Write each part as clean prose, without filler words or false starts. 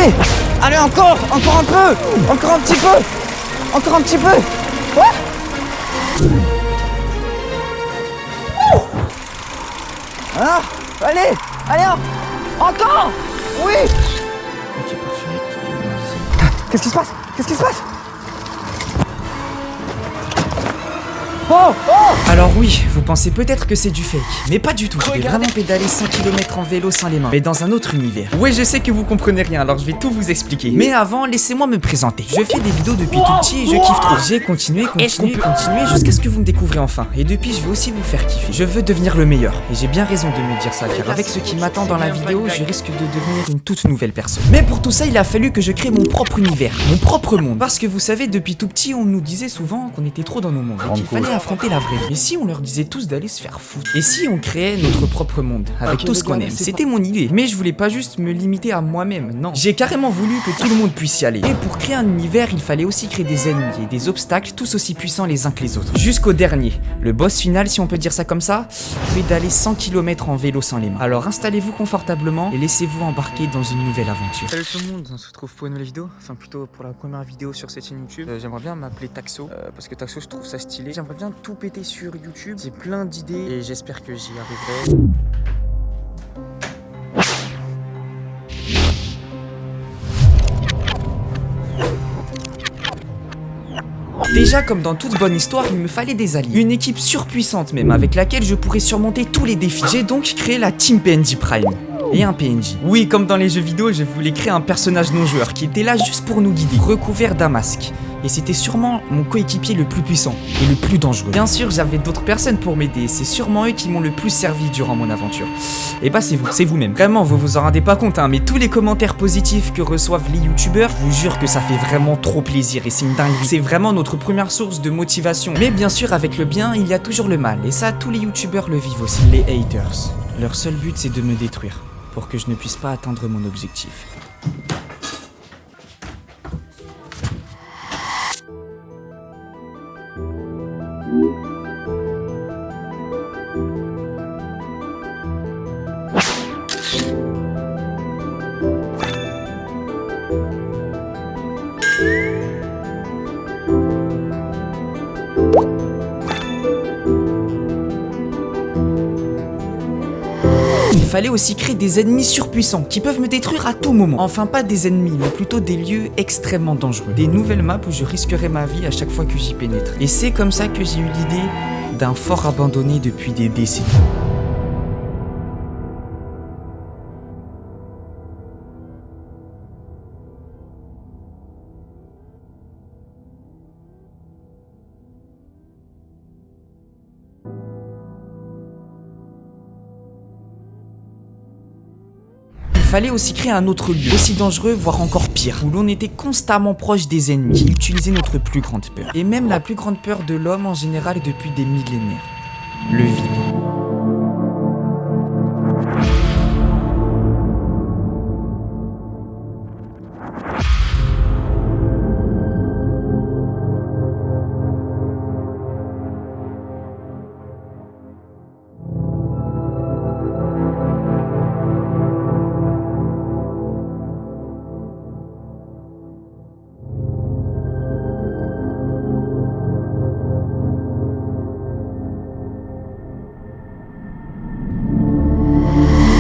Allez, allez encore un peu, encore un petit peu, encore un petit peu. Ouais. Ah, allez, encore. Oui. Ok, parfait. Qu'est-ce qui se passe? Qu'est-ce qui se passe? Oh! Alors oui, vous pensez peut-être que c'est du fake, mais pas du tout. Je vais vraiment pédaler 100 km en vélo sans les mains, mais dans un autre univers. Ouais, je sais que vous comprenez rien, alors je vais tout vous expliquer. Mais avant, laissez-moi me présenter. Je fais des vidéos depuis tout petit et je kiffe trop. J'ai continué jusqu'à ce que vous me découvrez enfin. Et depuis, je vais aussi vous faire kiffer. Je veux devenir le meilleur. Et j'ai bien raison de me dire ça, car avec ce qui m'attend dans la vidéo, je risque de devenir une toute nouvelle personne. Mais pour tout ça, il a fallu que je crée mon propre univers, mon propre monde. Parce que vous savez, depuis tout petit, on nous disait souvent qu'on était trop dans nos mondes, qu'il fallait affronter la vraie vie. Et si on leur disait tous d'aller se faire foutre? Et si on créait notre propre monde, avec tout ce qu'on aime? C'était mon idée. Mais je voulais pas juste me limiter à moi-même, non. J'ai carrément voulu que tout le monde puisse y aller. Et pour créer un univers, il fallait aussi créer des ennemis et des obstacles tous aussi puissants les uns que les autres. Jusqu'au dernier, le boss final, si on peut dire ça comme ça, pédaler 100 km en vélo sans les mains. Alors installez-vous confortablement et laissez-vous embarquer dans une nouvelle aventure. Salut tout le monde, on se retrouve pour une nouvelle vidéo. Enfin plutôt pour la première vidéo sur cette chaîne YouTube. J'aimerais bien m'appeler Taxo, parce que Taxo je trouve ça stylé. J'aimerais bien tout péter sur YouTube. J'ai plein d'idées et j'espère que j'y arriverai. Déjà, comme dans toute bonne histoire, il me fallait des alliés. Une équipe surpuissante même, avec laquelle je pourrais surmonter tous les défis. J'ai donc créé la Team PNJ Prime. Et un PNJ. Oui, comme dans les jeux vidéo, je voulais créer un personnage non-joueur qui était là juste pour nous guider, recouvert d'un masque. Et c'était sûrement mon coéquipier le plus puissant et le plus dangereux. Bien sûr, j'avais d'autres personnes pour m'aider, c'est sûrement eux qui m'ont le plus servi durant mon aventure. Et bah c'est vous-même. Vraiment, vous en rendez pas compte, hein, mais tous les commentaires positifs que reçoivent les youtubeurs, je vous jure que ça fait vraiment trop plaisir et c'est une dinguerie. C'est vraiment notre première source de motivation. Mais bien sûr, avec le bien, il y a toujours le mal. Et ça, tous les youtubeurs le vivent aussi. Les haters. Leur seul but, c'est de me détruire, pour que je ne puisse pas atteindre mon objectif. Il fallait aussi créer des ennemis surpuissants qui peuvent me détruire à tout moment. Enfin, pas des ennemis, mais plutôt des lieux extrêmement dangereux. Des nouvelles maps où je risquerais ma vie à chaque fois que j'y pénètre. Et c'est comme ça que j'ai eu l'idée d'un fort abandonné depuis des décennies. Il fallait aussi créer un autre lieu, aussi dangereux, voire encore pire, où l'on était constamment proche des ennemis qui utilisaient notre plus grande peur. Et même la plus grande peur de l'homme en général depuis des millénaires. Le vide.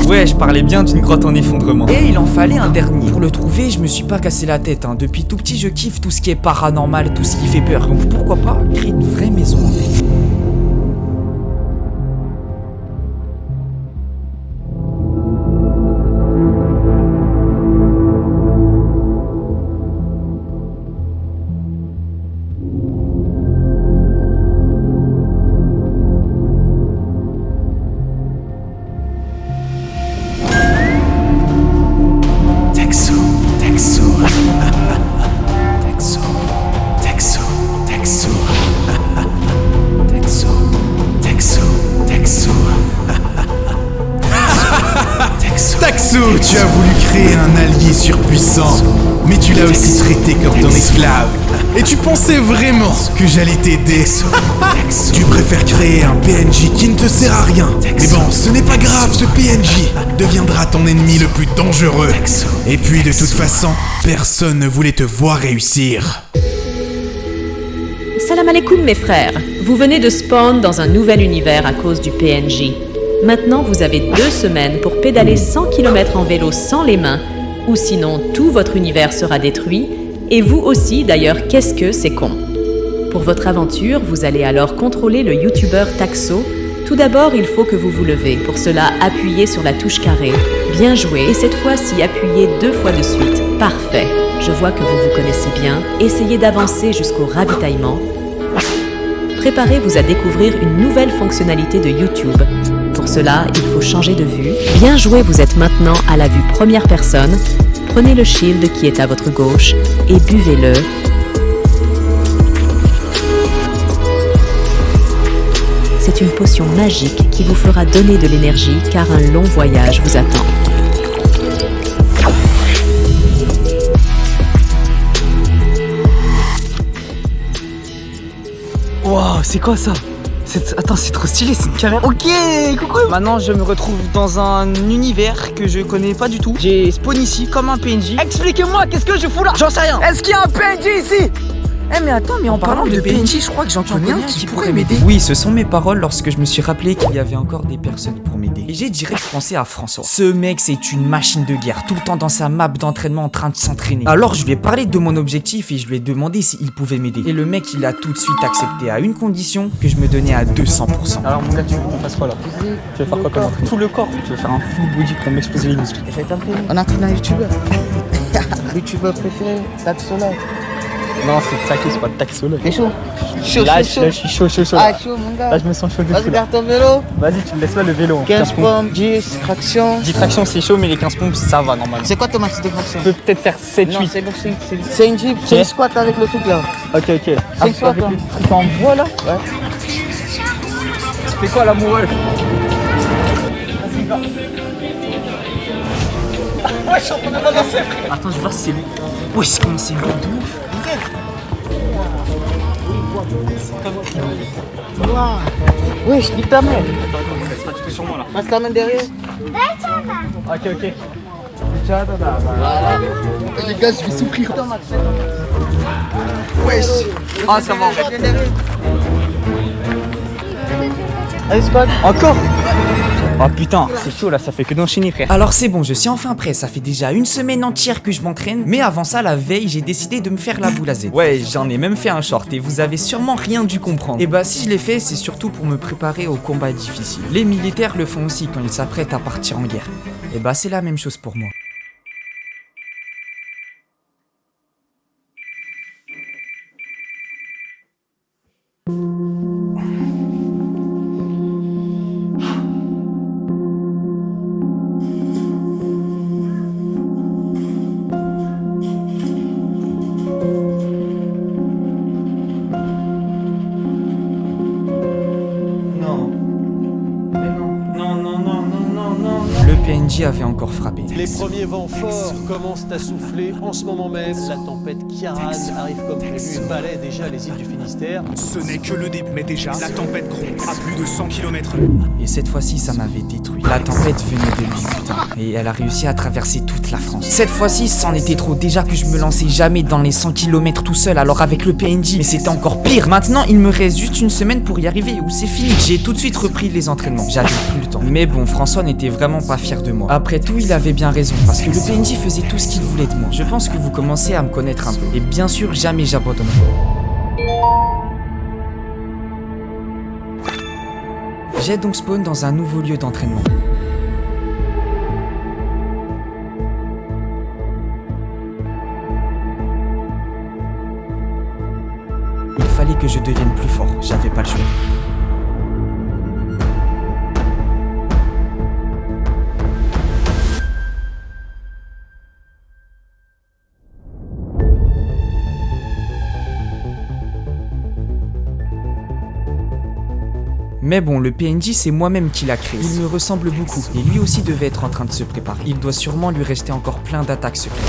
Ouais, je parlais bien d'une grotte en effondrement. Et il en fallait un dernier. Pour le trouver, je me suis pas cassé la tête, hein. Depuis tout petit, je kiffe tout ce qui est paranormal, tout ce qui fait peur. Donc pourquoi pas créer une vraie maison hantée. puissant, mais tu l'as aussi traité comme ton esclave. Et tu pensais vraiment que j'allais t'aider. Tu préfères créer un PNJ qui ne te sert à rien. Mais bon, ce n'est pas grave, ce PNJ deviendra ton ennemi le plus dangereux. Et puis de toute façon, personne ne voulait te voir réussir. Salam alaikum mes frères, vous venez de spawn dans un nouvel univers à cause du PNJ. Maintenant vous avez 2 semaines pour pédaler 100 km en vélo sans les mains, ou sinon tout votre univers sera détruit, et vous aussi d'ailleurs, qu'est-ce que c'est con. Pour votre aventure, vous allez alors contrôler le youtubeur Taxo. Tout d'abord, il faut que vous vous levez. Pour cela, appuyez sur la touche carré. Bien joué, et cette fois-ci appuyez 2 fois de suite. Parfait. Je vois que vous vous connaissez bien. Essayez d'avancer jusqu'au ravitaillement. Préparez-vous à découvrir une nouvelle fonctionnalité de YouTube. Pour cela, il faut changer de vue. Bien joué, vous êtes maintenant à la vue première personne. Prenez le shield qui est à votre gauche et buvez-le. C'est une potion magique qui vous fera donner de l'énergie car un long voyage vous attend. Waouh, c'est quoi ça? Attends, c'est trop stylé, c'est une caméra. Ok, coucou. Maintenant, je me retrouve dans un univers que je connais pas du tout. J'ai spawn ici comme un PNJ. Expliquez-moi, qu'est-ce que je fous là? J'en sais rien. Est-ce qu'il y a un PNJ ici? Eh mais attends, mais en parlant de PNJ, je crois que j'en connais un qui pourrait m'aider. Oui, ce sont mes paroles lorsque je me suis rappelé qu'il y avait encore des personnes pour m'aider. Et j'ai direct pensé à François. Ce mec, c'est une machine de guerre, tout le temps dans sa map d'entraînement en train de s'entraîner. Alors je lui ai parlé de mon objectif et je lui ai demandé s'il pouvait m'aider. Et le mec, il a tout de suite accepté à une condition, que je me donnais à 200%. Alors mon gars, tu veux qu'on fasse quoi là? Tu veux faire quoi comme entraînement? Tout le corps. Tu veux faire un full body pour m'exploser les muscles? Je vais t'entraîner. On entraîne un youtubeur. Youtubeur préféré, Taxola. Non, c'est Taxo, c'est pas Taxola. T'es chaud? Chaud, là, je suis chaud. Ah, chaud, mon gars. Là, je me sens chaud de fou. Vas-y, garde ton vélo. Vas-y, tu me laisses là le vélo. 15 pompes, 10 tractions. 10 tractions, c'est chaud, mais les 15 pompes, ça va normalement. C'est quoi ton max de traction? Je peux peut-être faire 7, 8. Non, c'est bon, c'est une jeep. C'est une squat avec le truc là. Ok. C'est une squat, avec le truc en bois là? Ouais. Tu fais quoi, l'amoureux? Vas-y, va. Ouais, je suis en train de balancer, frère. Attends, je vois si c'est lui. Ouais, c'est comment c'est lui de ouf. Oui, je nique ta mère. Attends, tu fais sur moi là. Passe la main derrière. Ok. Voilà. Les gars, je vais souffrir. Wesh. Ah, ça va. Allez, squad. Encore. Oh putain, c'est chaud là, ça fait que d'enchaîner frère. Alors c'est bon, je suis enfin prêt, ça fait déjà 1 semaine entière que je m'entraîne. Mais avant ça, la veille, j'ai décidé de me faire la boule à Z. Ouais, j'en ai même fait un short et vous avez sûrement rien dû comprendre. Et bah si je l'ai fait, c'est surtout pour me préparer aux combats difficiles. Les militaires le font aussi quand ils s'apprêtent à partir en guerre. Et bah c'est la même chose pour moi. Le PNJ avait encore frappé. Les premiers vents forts commencent à souffler en ce moment même. La tempête Kiaran arrive comme prévu et balaie déjà les îles du Finistère. Ce n'est que le début, mais déjà, la tempête gronde à plus de 100 km. Et cette fois-ci, ça m'avait détruit. La tempête venait de lui, putain. Et elle a réussi à traverser toute la France. Cette fois-ci, c'en était trop. Déjà que je me lançais jamais dans les 100 km tout seul, alors avec le PNJ, mais c'était encore pire. Maintenant, il me reste juste 1 semaine pour y arriver ou c'est fini. J'ai tout de suite repris les entraînements. J'avais plus le temps. Mais bon, François n'était vraiment pas fier de moi. Après tout, il avait bien raison, parce que le PNJ faisait tout ce qu'il voulait de moi. Je pense que vous commencez à me connaître un peu. Et bien sûr, jamais j'abandonnerai. J'ai donc spawn dans un nouveau lieu d'entraînement. Il fallait que je devienne plus fort, j'avais pas le choix. Mais bon, le PNJ, c'est moi-même qui l'a créé. Il me ressemble beaucoup. Et lui aussi devait être en train de se préparer. Il doit sûrement lui rester encore plein d'attaques secrètes.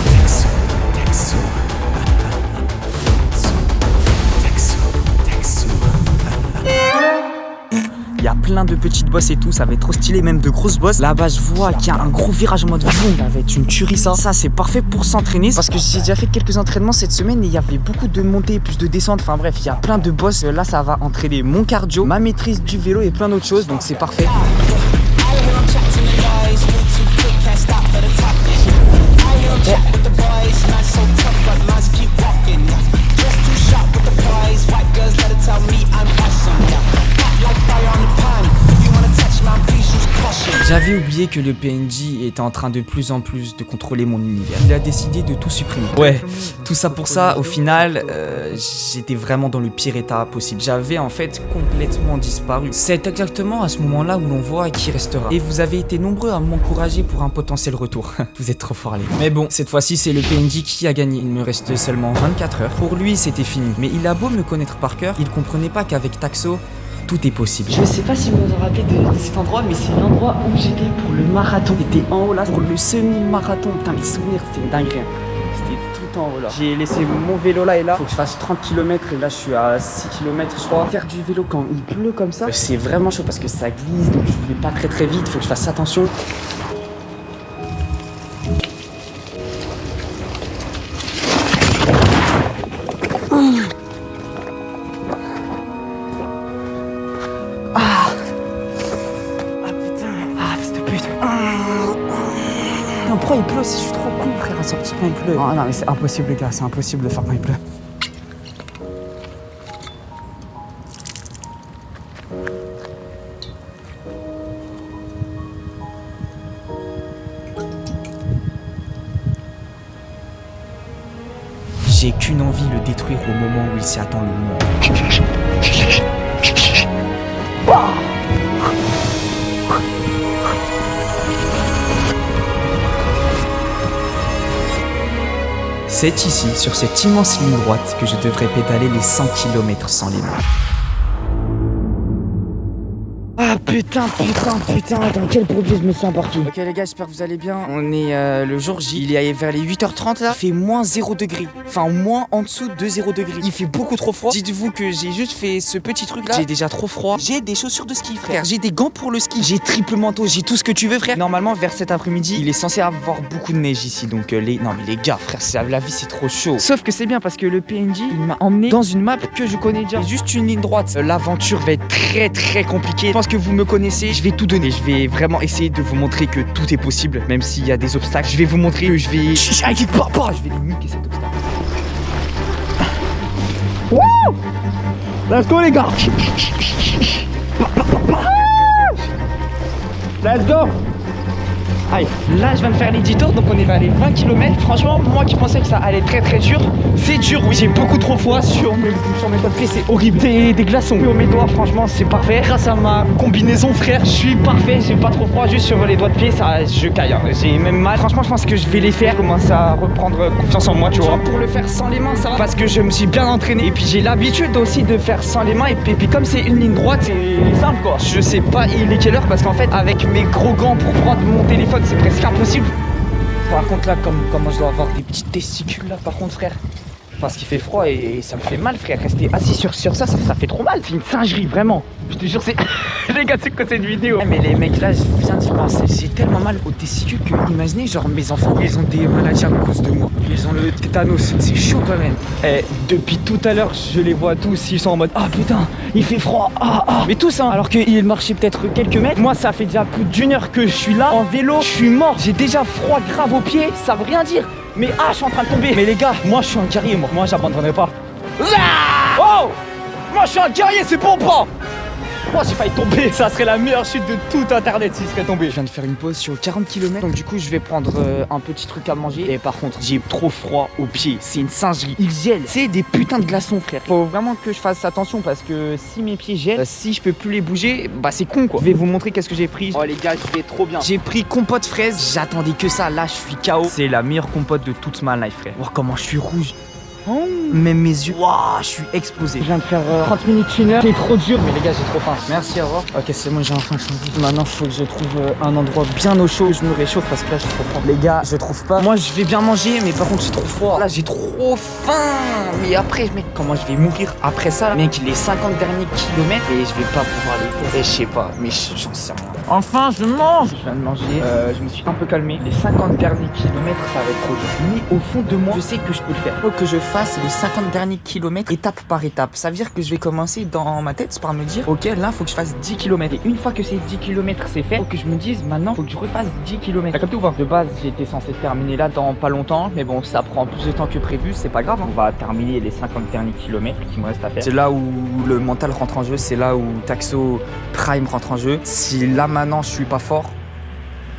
Il y a plein de petites bosses et tout, ça va être trop stylé, même de grosses bosses. Là-bas, je vois qu'il y a un gros virage en mode boum, ça va être une tuerie ça. Ça, c'est parfait pour s'entraîner parce que j'ai déjà fait quelques entraînements cette semaine et il y avait beaucoup de montées, plus de descentes. Enfin bref, il y a plein de bosses. Là, ça va entraîner mon cardio, ma maîtrise du vélo et plein d'autres choses, donc c'est parfait. J'avais oublié que le PNJ était en train de plus en plus de contrôler mon univers. Il a décidé de tout supprimer. Ouais, tout ça pour ça, au final, j'étais vraiment dans le pire état possible. J'avais en fait complètement disparu. C'est exactement à ce moment-là où l'on voit qui restera. Et vous avez été nombreux à m'encourager pour un potentiel retour. Vous êtes trop forts les gars. Mais bon, cette fois-ci, c'est le PNJ qui a gagné. Il me reste seulement 24 heures. Pour lui, c'était fini. Mais il a beau me connaître par cœur, il comprenait pas qu'avec Taxo, tout est possible. Je sais pas si vous vous rappelez de cet endroit, mais c'est l'endroit où j'étais pour le marathon. J'étais en haut là pour le semi-marathon. Putain, mes souvenirs, c'était une dinguerie. C'était tout en haut là. J'ai laissé mon vélo là et là. Faut que je fasse 30 km et là je suis à 6 km je crois. Faire du vélo quand il pleut comme ça, c'est vraiment chaud parce que ça glisse, donc je vais pas très vite. Faut que je fasse attention. Pourquoi il pleut si je suis trop con frère à sortir quand il pleut? Oh non mais c'est impossible les gars, c'est impossible de faire quand il pleut. J'ai qu'une envie, le détruire au moment où il s'y attend le moins. C'est ici, sur cette immense ligne droite, que je devrais pédaler les 100 km sans les mains. Ah putain, dans quel produit je me suis embarqué. Ok les gars, j'espère que vous allez bien. On est le jour J, il est vers les 8h30 là. Il fait moins 0 degré, enfin moins en dessous de 0 degré. Il fait beaucoup trop froid. Dites-vous que j'ai juste fait ce petit truc là. J'ai déjà trop froid. J'ai des chaussures de ski frère, j'ai des gants pour le ski, j'ai triple manteau, j'ai tout ce que tu veux frère. Normalement vers cet après-midi, il est censé avoir beaucoup de neige ici. Donc non mais les gars frère, la vie c'est trop chaud. Sauf que c'est bien parce que le PNJ il m'a emmené dans une map que je connais déjà. Juste une ligne droite. L'aventure va être très compliquée. Je pense que vous me connaissez, je vais tout donner. Je vais vraiment essayer de vous montrer que tout est possible, même s'il y a des obstacles. Je vais vous montrer que je vais les niquer cet obstacle. Wouh! Let's go les gars! Let's go! Allez, là je viens de faire les 10 tours, donc on est vers les 20 km. Franchement, moi qui pensais que ça allait très dur, c'est dur, oui. J'ai beaucoup trop froid sur mes doigts de pied, c'est horrible. C'est des glaçons sur mes doigts, franchement, c'est parfait. Grâce à ma combinaison, frère, je suis parfait. J'ai pas trop froid, juste sur les doigts de pied, ça, je caille. Hein. J'ai même mal. Franchement, je pense que je vais les faire. Je commence à reprendre confiance en moi, tu vois. Pour le faire sans les mains, ça va. Parce que je me suis bien entraîné. Et puis j'ai l'habitude aussi de faire sans les mains. Et puis comme c'est une ligne droite, c'est simple quoi. Je sais pas il est quelle heure parce qu'en fait, avec mes gros gants pour prendre mon téléphone, c'est presque impossible. Par contre là, comment je dois avoir des petites testicules là, par contre frère. Parce qu'il fait froid et ça me fait mal frère. Rester assis sur ça fait trop mal. C'est une singerie vraiment. Je te jure c'est... Les gars c'est quoi cette vidéo? Mais les mecs là, je viens d'y penser. J'ai tellement mal aux testicules que imaginez genre mes enfants, ils ont des maladies à cause de moi. Ils ont le tétanos. C'est chaud quand même. Et depuis tout à l'heure je les vois tous, ils sont en mode ah putain il fait froid. Mais tous hein. Alors qu'ils marchaient peut-être quelques mètres. Moi ça fait déjà plus d'une heure que je suis là en vélo. Je suis mort. J'ai déjà froid grave aux pieds. Ça veut rien dire. Mais je suis en train de tomber. Mais les gars, moi je suis un guerrier, moi j'abandonnerai pas. Oh, moi je suis un guerrier, c'est bon pas. Moi j'ai failli tomber. Ça serait la meilleure chute de tout internet s'il serait tombé. Je viens de faire une pause sur 40 km. Donc du coup je vais prendre un petit truc à manger. Et par contre j'ai trop froid aux pieds. C'est une singerie. Ils gèlent. C'est des putains de glaçons frère. Faut vraiment que je fasse attention parce que si mes pieds gèlent, si je peux plus les bouger, bah c'est con quoi. Je vais vous montrer qu'est-ce que j'ai pris. Oh les gars je vais trop bien. J'ai pris compote fraise. J'attendais que ça. Là je suis KO. C'est la meilleure compote de toute ma life frère. Oh comment je suis rouge. Même mes yeux. Waouh, je suis explosé. Je viens de faire 30 minutes, une heure. C'est trop dur. Mais les gars, j'ai trop faim. Merci, au revoir. Ok, c'est bon, j'ai enfin changé. Maintenant, il faut que je trouve un endroit bien au chaud. Je me réchauffe parce que là, j'ai trop froid. Les gars, je trouve pas. Moi, je vais bien manger, mais par contre, j'ai trop froid. Là, j'ai trop faim. Mais après, mec, comment je vais mourir après ça? Mec, les 50 derniers kilomètres et je vais pas pouvoir les faire. Et je sais pas, mais j'en sais rien. Enfin, je mange. Je viens de manger. Je me suis un peu calmé. Les 50 derniers kilomètres, ça va être trop dur. Mais au fond de moi, je sais que je peux le faire. Faut que je fasse les 50 derniers kilomètres étape par étape. Ça veut dire que je vais commencer dans ma tête par me dire, ok, là, faut que je fasse 10 km. Et une fois que ces 10 km c'est fait, faut que je me dise, maintenant, faut que je refasse 10 km. T'as capté ou pas? De base, j'étais censé terminer là dans pas longtemps. Mais bon, ça prend plus de temps que prévu. C'est pas grave. On va terminer les 50 derniers kilomètres qui me restent à faire. C'est là où le mental rentre en jeu. C'est là où Taxo Prime rentre en jeu. Si là, maintenant, je suis pas fort,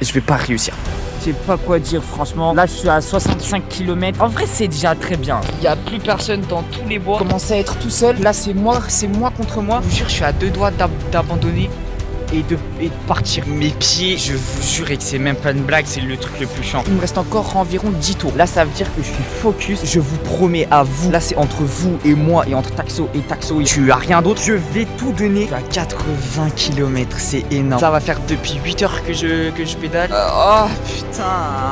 je vais pas réussir. Je sais pas quoi dire franchement. Là je suis à 65 km. En vrai c'est déjà très bien. Il y a plus personne dans tous les bois. Je commence à être tout seul. Là c'est moi contre moi. Je vous jure je suis à 2 doigts d'abandonner et de partir. Mes pieds, je vous jure que c'est même pas une blague, c'est le truc le plus chiant. Il me reste encore environ 10 tours. Là ça veut dire que je suis focus. Je vous promets à vous. Là c'est entre vous et moi et entre Taxo et je suis à rien d'autre. Je vais tout donner. Je suis à 80 km, c'est énorme. Ça va faire depuis 8 heures que je pédale. Oh putain.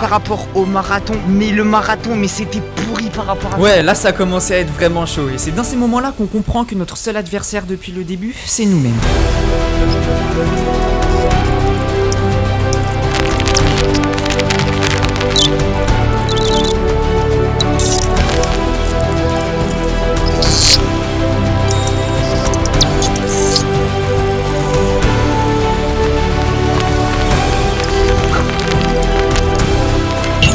Par rapport au marathon, mais le marathon, mais c'était pourri par rapport à ça. Ouais, là ça commençait à être vraiment chaud. Et c'est dans ces moments-là qu'on comprend que notre seul adversaire depuis le début, c'est nous-mêmes.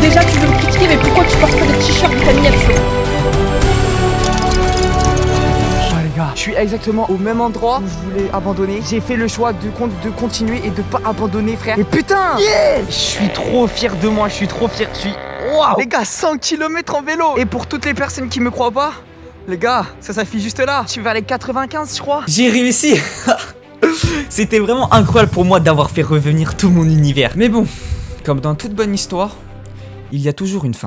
Déjà tu veux me critiquer, mais pourquoi tu portes pas des t-shirts de famille Axo? Je suis exactement au même endroit où je voulais abandonner. J'ai fait le choix de continuer et de pas abandonner, frère. Et putain, yes, je suis trop fier de moi, je suis trop fier. Je suis... Waouh, les gars, 100 km en vélo. Et pour toutes les personnes qui me croient pas, les gars, ça s'affiche juste là. Tu vas aller 95, je crois. J'ai réussi. C'était vraiment incroyable pour moi d'avoir fait revenir tout mon univers. Mais bon, comme dans toute bonne histoire, il y a toujours une fin.